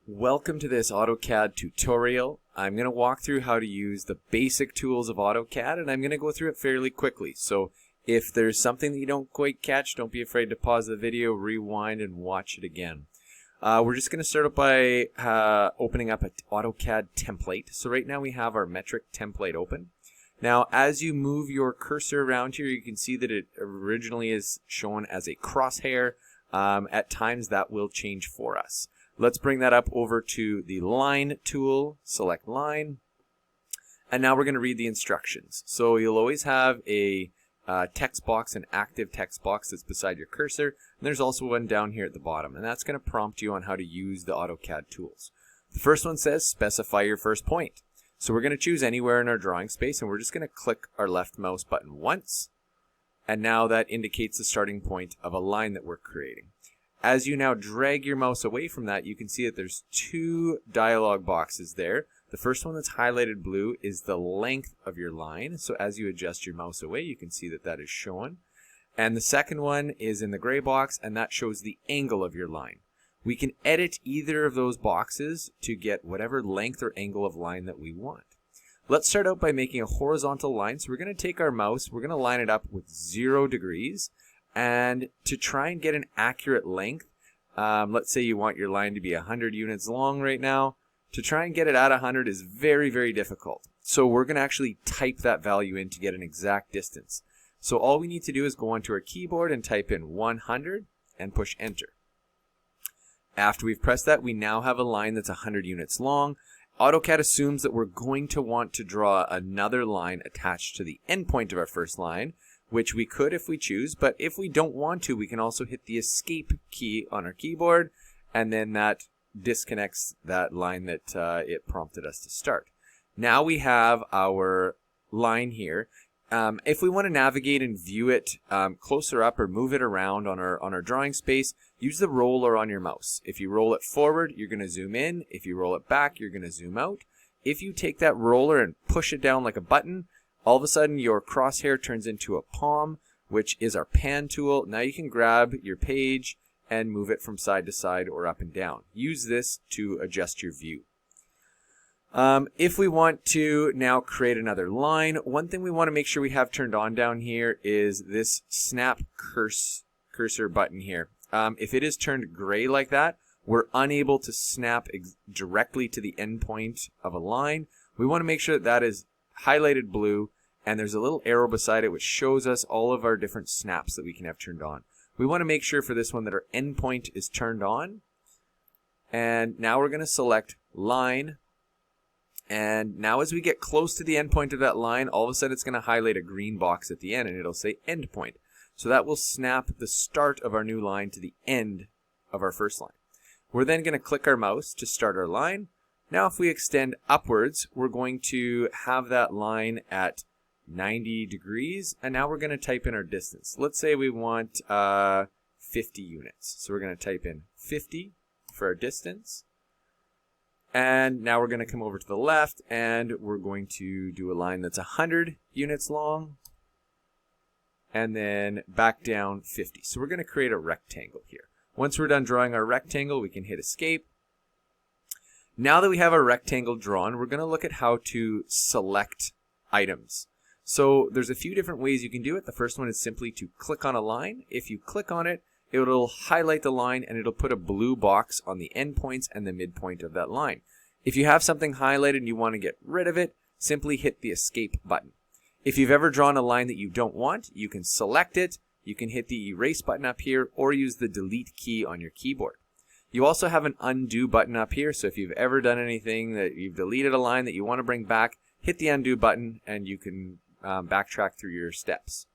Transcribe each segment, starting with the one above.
Welcome to this AutoCAD tutorial. I'm going to walk through how to use the basic tools of AutoCAD, and I'm going to go through it fairly quickly. So if there's something that you don't quite catch, don't be afraid to pause the video, rewind, and watch it again. We're just going to start up by opening up an AutoCAD template. So right now we have our metric template open. Now as you move your cursor around here, you can see that it originally is shown as a crosshair. At times that will change for us. Let's bring that up over to the line tool, select line, and now we're going to read the instructions. So you'll always have a text box, an active text box that's beside your cursor, and there's also one down here at the bottom, and that's going to prompt you on how to use the AutoCAD tools. The first one says specify your first point. So we're going to choose anywhere in our drawing space, and we're just going to click our left mouse button once, and now that indicates the starting point of a line that we're creating. As you now drag your mouse away from that, you can see that there's two dialog boxes there. The first one that's highlighted blue is the length of your line. So as you adjust your mouse away, you can see that that is shown. And the second one is in the gray box, and that shows the angle of your line. We can edit either of those boxes to get whatever length or angle of line that we want. Let's start out by making a horizontal line. So we're going to take our mouse, we're going to line it up with 0 degrees. And to try and get an accurate length, let's say you want your line to be 100 units long right now. To try and get it at 100 is very, very difficult. So we're going to actually type that value in to get an exact distance. So all we need to do is go onto our keyboard and type in 100 and push enter. After we've pressed that, we now have a line that's 100 units long. AutoCAD assumes that we're going to want to draw another line attached to the endpoint of our first line, which we could if we choose, but if we don't want to, we can also hit the escape key on our keyboard, and then that disconnects that line that it prompted us to start. Now we have our line here. If we want to navigate and view it closer up or move it around on our drawing space, use the roller on your mouse. If you roll it forward, you're going to zoom in. If you roll it back, you're going to zoom out. If you take that roller and push it down like a button, all of a sudden your crosshair turns into a palm, which is our pan tool. Now you can grab your page and move it from side to side or up and down. Use this to adjust your view. If we want to now create another line, one thing we want to make sure we have turned on down here is this snap cursor button here. If it is turned gray like that, we're unable to snap directly to the endpoint of a line. We want to make sure that that is highlighted blue, and there's a little arrow beside it which shows us all of our different snaps that we can have turned on. We want to make sure for this one that our endpoint is turned on. And now we're going to select line. And now as we get close to the endpoint of that line, all of a sudden it's going to highlight a green box at the end and it'll say endpoint. So that will snap the start of our new line to the end of our first line. We're then going to click our mouse to start our line. Now if we extend upwards, we're going to have that line at 90 degrees, and now we're going to type in our distance. Let's say we want 50 units. So we're going to type in 50 for our distance. And now we're going to come over to the left, and we're going to do a line that's 100 units long, and then back down 50. So we're going to create a rectangle here. Once we're done drawing our rectangle, we can hit escape. Now that we have our rectangle drawn, we're going to look at how to select items. So there's a few different ways you can do it. The first one is simply to click on a line. If you click on it, it'll highlight the line and it'll put a blue box on the endpoints and the midpoint of that line. If you have something highlighted and you want to get rid of it, simply hit the escape button. If you've ever drawn a line that you don't want, you can select it. You can hit the erase button up here or use the delete key on your keyboard. You also have an undo button up here, so if you've ever done anything that you've deleted a line that you want to bring back, hit the undo button and you can backtrack through your steps.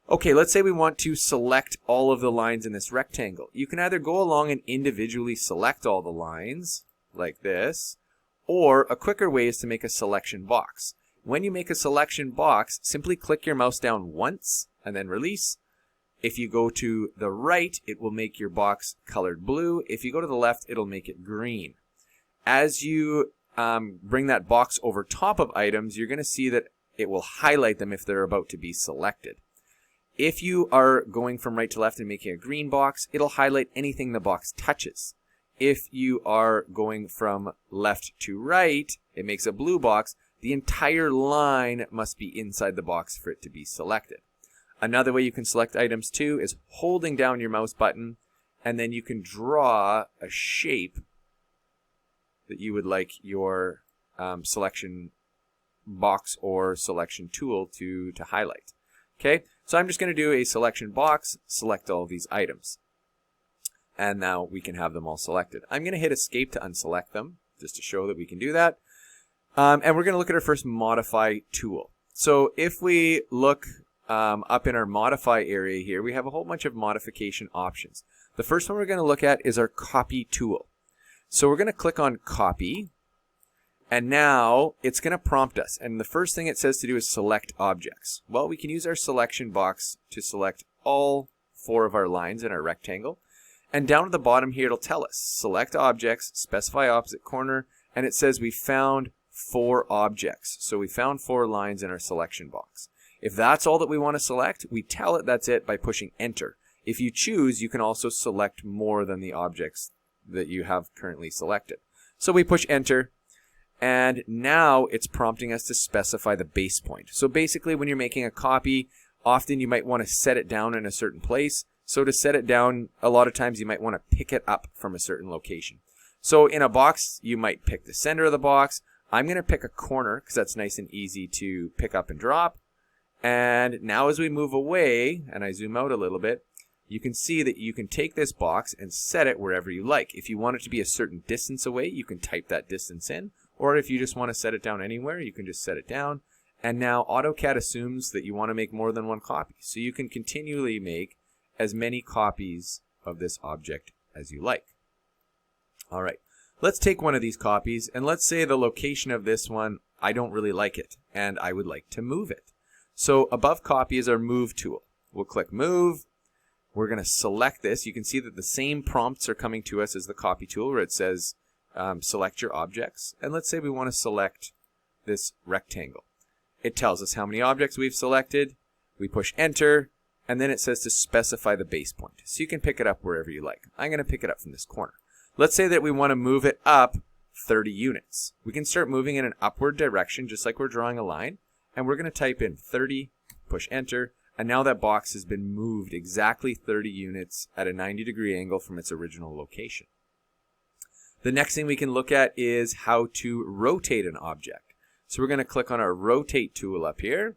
Okay, let's say we want to select all of the lines in this rectangle. You can either go along and individually select all the lines, like this, or a quicker way is to make a selection box. When you make a selection box, simply click your mouse down once and then release. If you go to the right, it will make your box colored blue. If you go to the left, it'll make it green. As you bring that box over top of items, you're going to see that it will highlight them if they're about to be selected. If you are going from right to left and making a green box, it'll highlight anything the box touches. if you are going from left to right, it makes a blue box. The entire line must be inside the box for it to be selected. Another way you can select items too is holding down your mouse button, and then you can draw a shape that you would like your selection box or selection tool to highlight. Okay, so I'm just going to do a selection box, select all of these items. And now we can have them all selected. I'm going to hit escape to unselect them, just to show that we can do that. And we're going to look at our first modify tool. So if we look up in our modify area here, we have a whole bunch of modification options. The first one we're going to look at is our copy tool. So we're going to click on copy. And now it's going to prompt us. And the first thing it says to do is select objects. Well, we can use our selection box to select all 4 of our lines in our rectangle. And down at the bottom here, it'll tell us select objects, specify opposite corner, and it says we found 4 objects. So we found 4 lines in our selection box. If that's all that we want to select, we tell it that's it by pushing enter. If you choose, you can also select more than the objects that you have currently selected. So we push enter. And now it's prompting us to specify the base point. So basically when you're making a copy, often you might want to set it down in a certain place. So to set it down, a lot of times you might want to pick it up from a certain location. So in a box, you might pick the center of the box. I'm going to pick a corner because that's nice and easy to pick up and drop. And now as we move away, and I zoom out a little bit, you can see that you can take this box and set it wherever you like. If you want it to be a certain distance away, you can type that distance in. Or if you just want to set it down anywhere, you can just set it down. And now AutoCAD assumes that you want to make more than one copy. So you can continually make as many copies of this object as you like. All right, let's take one of these copies. And let's say the location of this one, I don't really like it. And I would like to move it. So above copy is our move tool. We'll click move. We're going to select this. You can see that the same prompts are coming to us as the copy tool where it says select your objects. And let's say we want to select this rectangle. It tells us how many objects we've selected. We push enter, and then it says to specify the base point. So you can pick it up wherever you like. I'm going to pick it up from this corner. Let's say that we want to move it up 30 units. We can start moving in an upward direction just like we're drawing a line. And we're going to type in 30, push enter, and now that box has been moved exactly 30 units at a 90-degree angle from its original location. The next thing we can look at is how to rotate an object. So we're going to click on our rotate tool up here.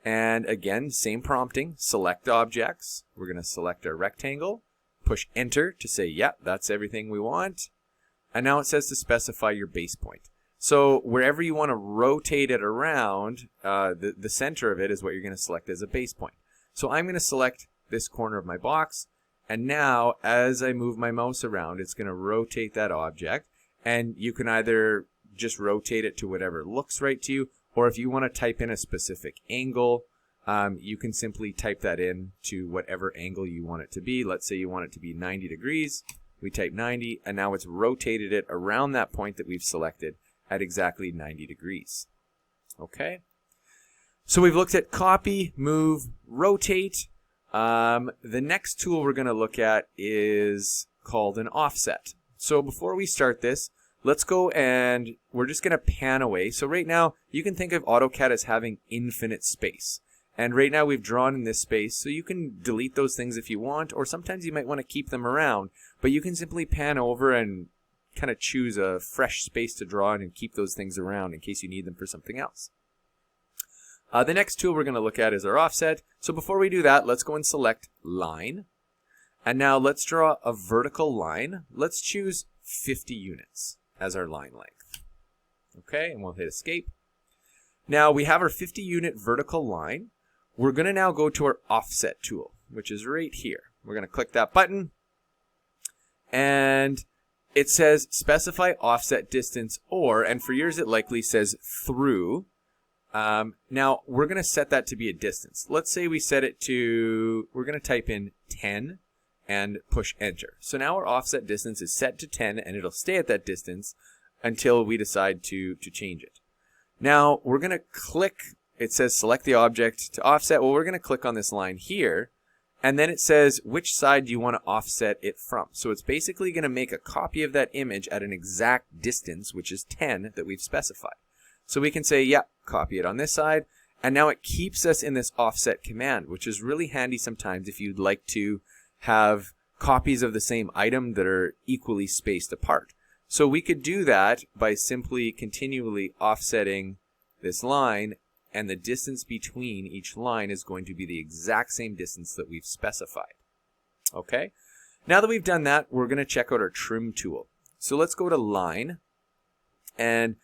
And again, same prompting, select objects. We're going to select our rectangle, push enter to say, yeah, that's everything we want. And now it says to specify your base point. So wherever you want to rotate it around, the center of it is what you're going to select as a base point. So I'm going to select this corner of my box. And now, as I move my mouse around, it's going to rotate that object. And you can either just rotate it to whatever looks right to you, or if you want to type in a specific angle, you can simply type that in to whatever angle you want it to be. Let's say you want it to be 90 degrees. We type 90, and now it's rotated it around that point that we've selected at exactly 90 degrees. Okay? So we've looked at copy, move, rotate. The next tool we're going to look at is called an offset. So before we start this, let's go and we're just going to pan away. So right now, you can think of AutoCAD as having infinite space. And right now we've drawn in this space, so you can delete those things if you want, or sometimes you might want to keep them around. But you can simply pan over and kind of choose a fresh space to draw in and keep those things around in case you need them for something else. The next tool we're going to look at is our offset. So before we do that, let's go and select line. And now let's draw a vertical line. Let's choose 50 units as our line length. Okay, and we'll hit escape. Now we have our 50 unit vertical line. We're going to now go to our offset tool, which is right here. We're going to click that button. And it says specify offset distance or, and for yours it likely says through. Now we're going to set that to be a distance. Let's say we set it to, we're going to type in 10 and push enter. So now our offset distance is set to 10 and it'll stay at that distance until we decide to change it. Now we're going to click, it says select the object to offset. Well, we're going to click on this line here And then it says which side do you want to offset it from. So it's basically going to make a copy of that image at an exact distance, which is 10 that we've specified. So we can say, yeah, copy it on this side. And now it keeps us in this offset command, which is really handy sometimes if you'd like to have copies of the same item that are equally spaced apart. So we could do that by simply continually offsetting this line, and the distance between each line is going to be the exact same distance that we've specified. Okay? Now that we've done that, we're going to check out our trim tool. So let's go to line, and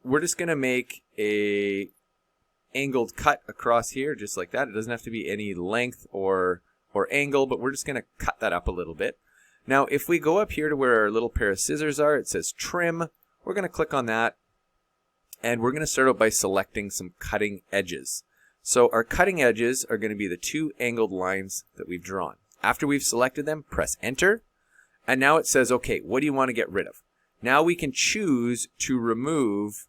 we're just going to make a angled cut across here, just like that. It doesn't have to be any length or angle, but we're just going to cut that up a little bit. Now, if we go up here to where our little pair of scissors are, it says trim. We're going to click on that, and we're going to start out by selecting some cutting edges. So our cutting edges are going to be the two angled lines that we've drawn. After we've selected them, press enter, and now it says, okay, what do you want to get rid of? Now we can choose to remove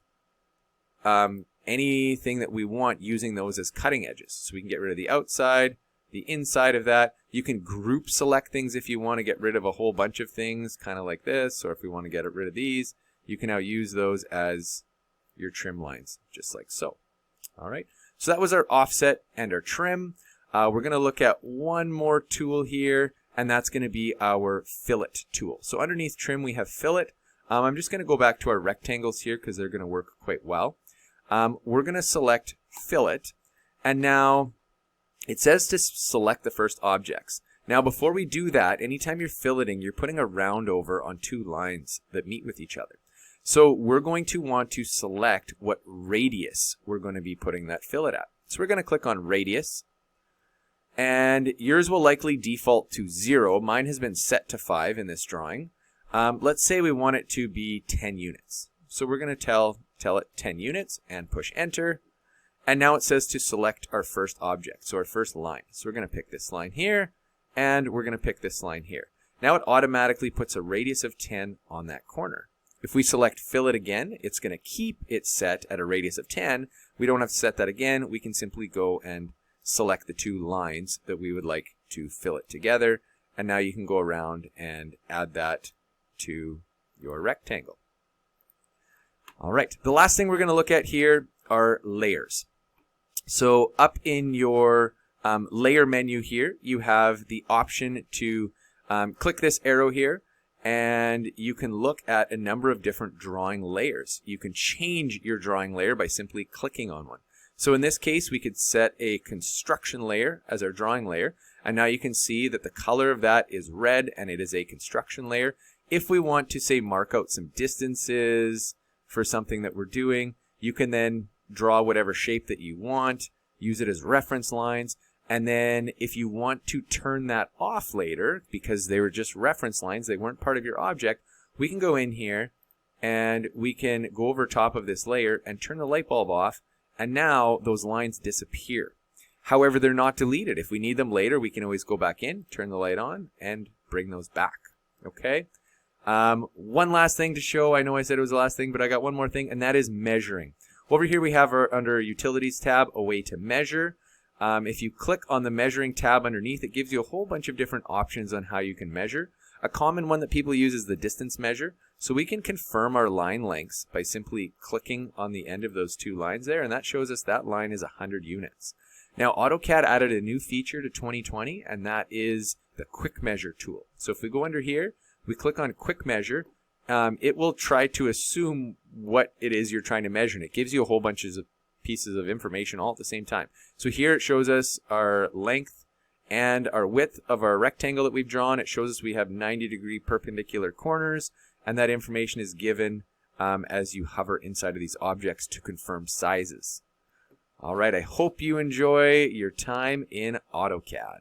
anything that we want using those as cutting edges. So we can get rid of the outside, the inside of that. You can group select things if you want to get rid of a whole bunch of things, kind of like this, or if we want to get rid of these, you can now use those as your trim lines, just like so. All right, so that was our offset and our trim. We're going to look at one more tool here, and that's going to be our fillet tool. So underneath trim, we have fillet. I'm just going to go back to our rectangles here because they're going to work quite well. We're going to select fillet, and now it says to select the first objects. Now, before we do that, anytime you're filleting, you're putting a round over on two lines that meet with each other. So we're going to want to select what radius we're going to be putting that fillet at. So we're going to click on radius, and yours will likely default to 0. Mine has been set to 5 in this drawing. Let's say we want it to be 10 units. So we're going to tell it 10 units and push enter. And now it says to select our first object, so our first line. So we're going to pick this line here, and we're going to pick this line here. Now it automatically puts a radius of 10 on that corner. If we select fillet again, it's going to keep it set at a radius of 10. We don't have to set that again. We can simply go and select the two lines that we would like to fillet together. And now you can go around and add that to your rectangle. All right, the last thing we're going to look at here are layers. So up in your layer menu here, you have the option to click this arrow here, and you can look at a number of different drawing layers. You can change your drawing layer by simply clicking on one. So in this case, we could set a construction layer as our drawing layer, and now you can see that the color of that is red, and it is a construction layer. If we want to, say, mark out some distances for something that we're doing, you can then draw whatever shape that you want, use it as reference lines, and then if you want to turn that off later, because they were just reference lines, they weren't part of your object, we can go in here and we can go over top of this layer and turn the light bulb off, and now those lines disappear. However, they're not deleted. If we need them later, we can always go back in, turn the light on, and bring those back. Okay? One last thing to show. I know I said it was the last thing, but I got one more thing, and that is measuring. Over here we have under our Utilities tab, a way to measure. If you click on the Measuring tab underneath, it gives you a whole bunch of different options on how you can measure. A common one that people use is the distance measure. So we can confirm our line lengths by simply clicking on the end of those two lines there, and that shows us that line is 100 units. Now, AutoCAD added a new feature to 2020, and that is the Quick Measure tool. So if we go under here, we click on Quick Measure, it will try to assume what it is you're trying to measure, and it gives you a whole bunch of pieces of information all at the same time. So here it shows us our length and our width of our rectangle that we've drawn. It shows us we have 90-degree perpendicular corners, and that information is given as you hover inside of these objects to confirm sizes. All right, I hope you enjoy your time in AutoCAD.